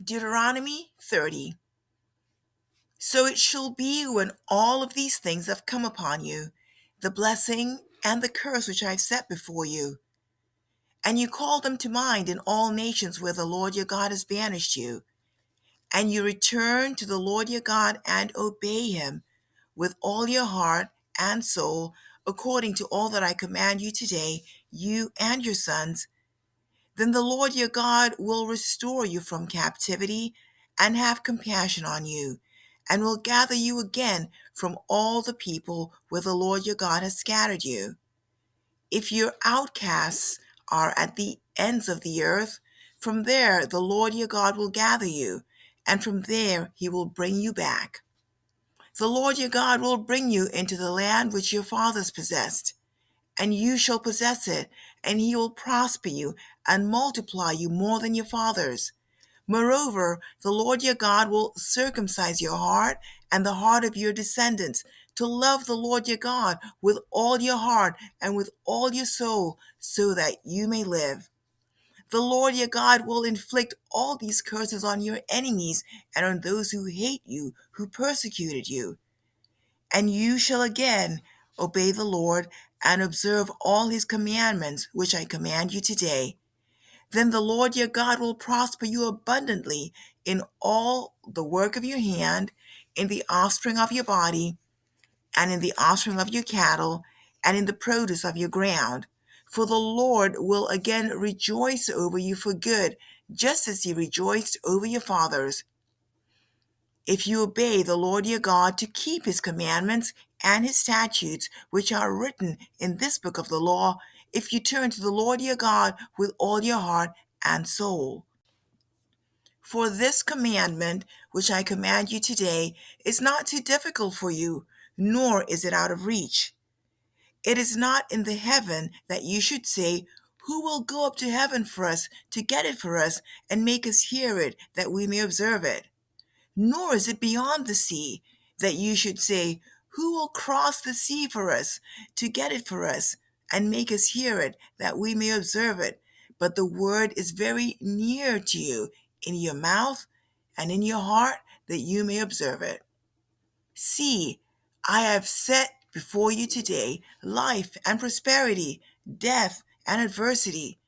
Deuteronomy 30. So it shall be when all of these things have come upon you, the blessing and the curse which I have set before you, and you call them to mind in all nations where the Lord your God has banished you, and you return to the Lord your God and obey him with all your heart and soul, according to all that I command you today, you and your sons, then the Lord your God will restore you from captivity and have compassion on you, and will gather you again from all the people where the Lord your God has scattered you. If your outcasts are at the ends of the earth, from there the Lord your God will gather you, and from there he will bring you back. The Lord your God will bring you into the land which your fathers possessed, and you shall possess it, and he will prosper you and multiply you more than your fathers. Moreover, the Lord your God will circumcise your heart and the heart of your descendants to love the Lord your God with all your heart and with all your soul, so that you may live. The Lord your God will inflict all these curses on your enemies and on those who hate you, who persecuted you. And you shall again obey the Lord and observe all his commandments, which I command you today. Then the Lord your God will prosper you abundantly in all the work of your hand, in the offspring of your body, and in the offspring of your cattle, and in the produce of your ground. For the Lord will again rejoice over you for good, just as he rejoiced over your fathers, if you obey the Lord your God to keep his commandments and his statutes, which are written in this book of the law, if you turn to the Lord your God with all your heart and soul. For this commandment, which I command you today, is not too difficult for you, nor is it out of reach. It is not in the heaven that you should say, who will go up to heaven for us to get it for us and make us hear it, that we may observe it? Nor is it beyond the sea that you should say, who will cross the sea for us to get it for us and make us hear it, that we may observe it? But the word is very near to you, in your mouth and in your heart, that you may observe it. See, I have set before you today life and prosperity, death and adversity.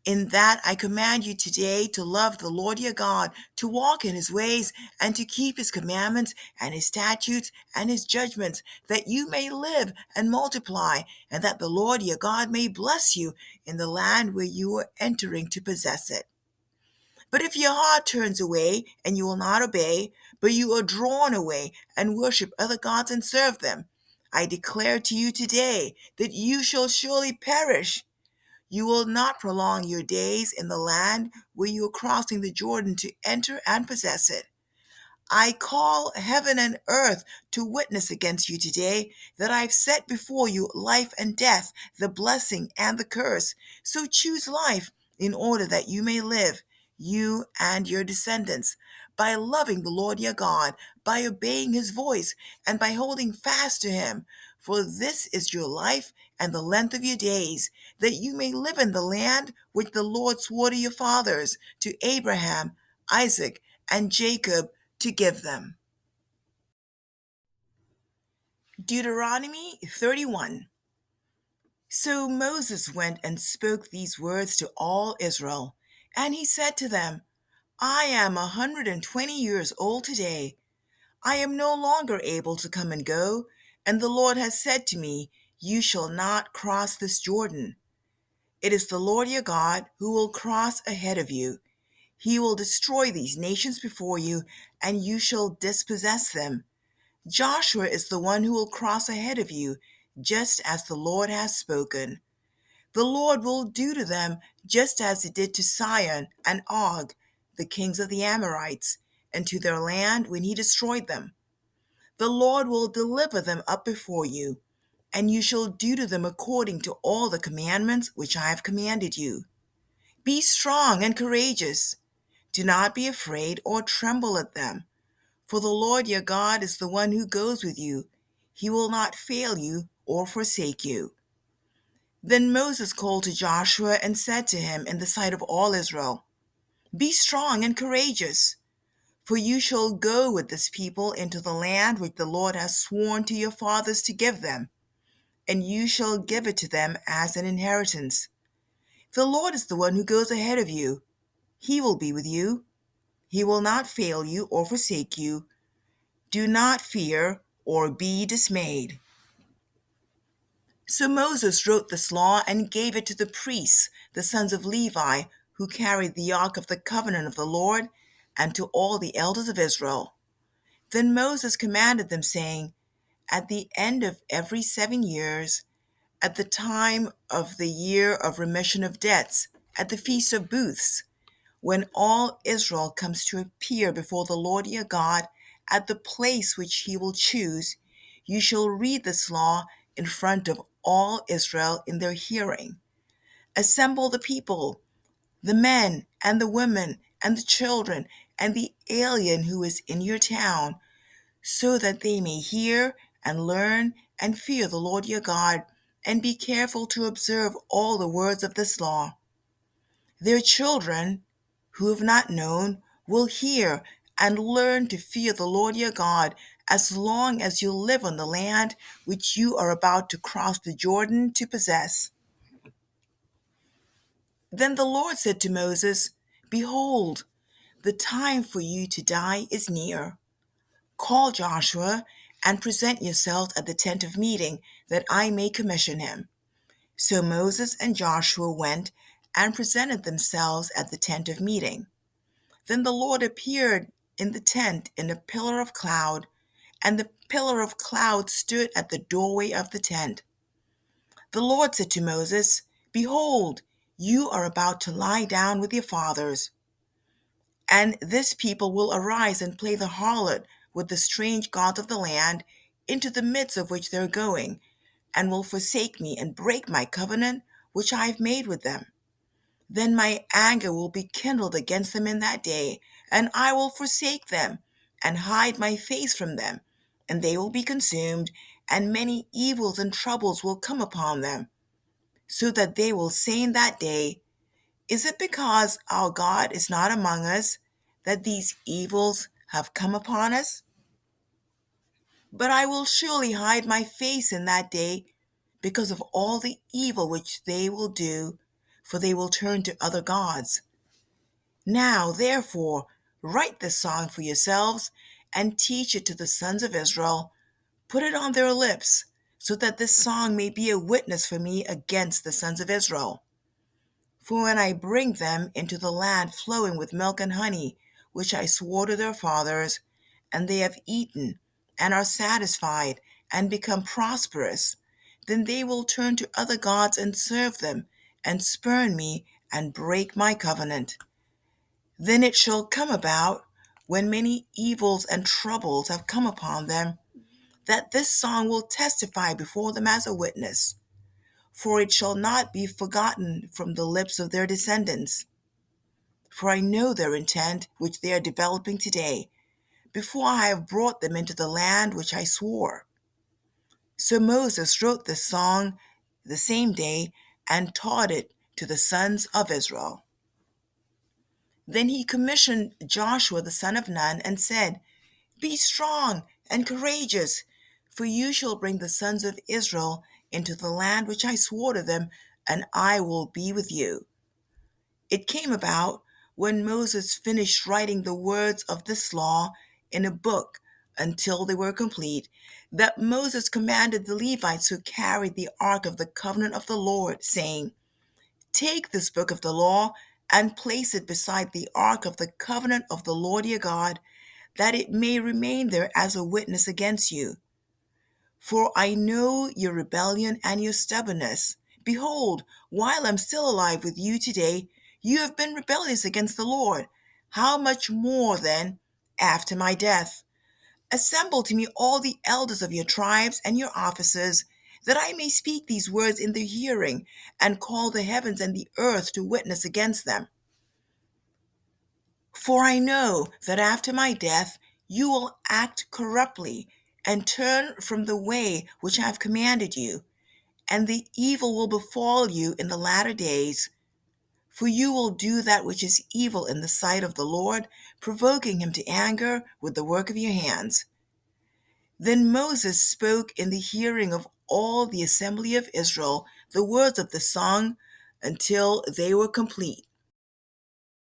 In that I command you today to love the Lord your God, to walk in his ways, and to keep his commandments and his statutes and his judgments, that you may live and multiply, and that the Lord your God may bless you in the land where you are entering to possess it. But if your heart turns away and you will not obey, but you are drawn away and worship other gods and serve them, I declare to you today that you shall surely perish. You will not prolong your days in the land where you are crossing the Jordan to enter and possess it. I call heaven and earth to witness against you today that I have set before you life and death, the blessing and the curse. So choose life in order that you may live, you and your descendants, by loving the Lord your God, by obeying his voice, and by holding fast to him. For this is your life and the length of your days, that you may live in the land which the Lord swore to your fathers, to Abraham, Isaac, and Jacob, to give them. Deuteronomy 31. So Moses went and spoke these words to all Israel, and he said to them, I am 120 years old today. I am no longer able to come and go, and the Lord has said to me, you shall not cross this Jordan. It is the Lord your God who will cross ahead of you. He will destroy these nations before you, and you shall dispossess them. Joshua is the one who will cross ahead of you, just as the Lord has spoken. The Lord will do to them just as he did to Sihon and Og, the kings of the Amorites, and to their land when he destroyed them. The Lord will deliver them up before you, and you shall do to them according to all the commandments which I have commanded you. Be strong and courageous. Do not be afraid or tremble at them. For the Lord your God is the one who goes with you. He will not fail you or forsake you. Then Moses called to Joshua and said to him in the sight of all Israel, Be strong and courageous, for you shall go with this people into the land which the Lord has sworn to your fathers to give them, and you shall give it to them as an inheritance. The Lord is the one who goes ahead of you. He will be with you. He will not fail you or forsake you. Do not fear or be dismayed." So Moses wrote this law and gave it to the priests, the sons of Levi, who carried the ark of the covenant of the Lord, and to all the elders of Israel. Then Moses commanded them, saying, "At the end of every 7 years, at the time of the year of remission of debts, at the feast of booths, when all Israel comes to appear before the Lord your God at the place which he will choose, you shall read this law in front of all Israel in their hearing. Assemble the people, the men and the women and the children and the alien who is in your town, so that they may hear and learn and fear the Lord your God, and be careful to observe all the words of this law. Their children, who have not known, will hear and learn to fear the Lord your God as long as you live on the land which you are about to cross the Jordan to possess." Then the Lord said to Moses, "Behold, the time for you to die is near. Call Joshua and present yourselves at the tent of meeting, that I may commission him." So Moses and Joshua went and presented themselves at the tent of meeting. Then the Lord appeared in the tent in a pillar of cloud, and the pillar of cloud stood at the doorway of the tent. The Lord said to Moses, "Behold, you are about to lie down with your fathers, and this people will arise and play the harlot with the strange gods of the land, into the midst of which they are going, and will forsake me and break my covenant which I have made with them. Then my anger will be kindled against them in that day, and I will forsake them and hide my face from them, and they will be consumed, and many evils and troubles will come upon them, so that they will say in that day, 'Is it because our God is not among us that these evils have come upon us?' But I will surely hide my face in that day because of all the evil which they will do, for they will turn to other gods. Now, therefore, write this song for yourselves and teach it to the sons of Israel. Put it on their lips, so that this song may be a witness for me against the sons of Israel. For when I bring them into the land flowing with milk and honey, which I swore to their fathers, and they have eaten and are satisfied and become prosperous, then they will turn to other gods and serve them, and spurn me and break my covenant. Then it shall come about, when many evils and troubles have come upon them, that this song will testify before them as a witness, for it shall not be forgotten from the lips of their descendants. For I know their intent which they are developing today, before I have brought them into the land which I swore." So Moses wrote this song the same day and taught it to the sons of Israel. Then he commissioned Joshua the son of Nun and said, "Be strong and courageous, for you shall bring the sons of Israel into the land which I swore to them, and I will be with you." It came about, when Moses finished writing the words of this law in a book until they were complete, that Moses commanded the Levites who carried the ark of the covenant of the Lord, saying, "Take this book of the law and place it beside the ark of the covenant of the Lord your God, that it may remain there as a witness against you. For I know your rebellion and your stubbornness. Behold, while I'm still alive with you today, you have been rebellious against the Lord. How much more then after my death? Assemble to me all the elders of your tribes and your officers, that I may speak these words in their hearing, and call the heavens and the earth to witness against them. For I know that after my death you will act corruptly, and turn from the way which I have commanded you, and the evil will befall you in the latter days. for you will do that which is evil in the sight of the Lord, provoking him to anger with the work of your hands." Then Moses spoke in the hearing of all the assembly of Israel the words of the song until they were complete.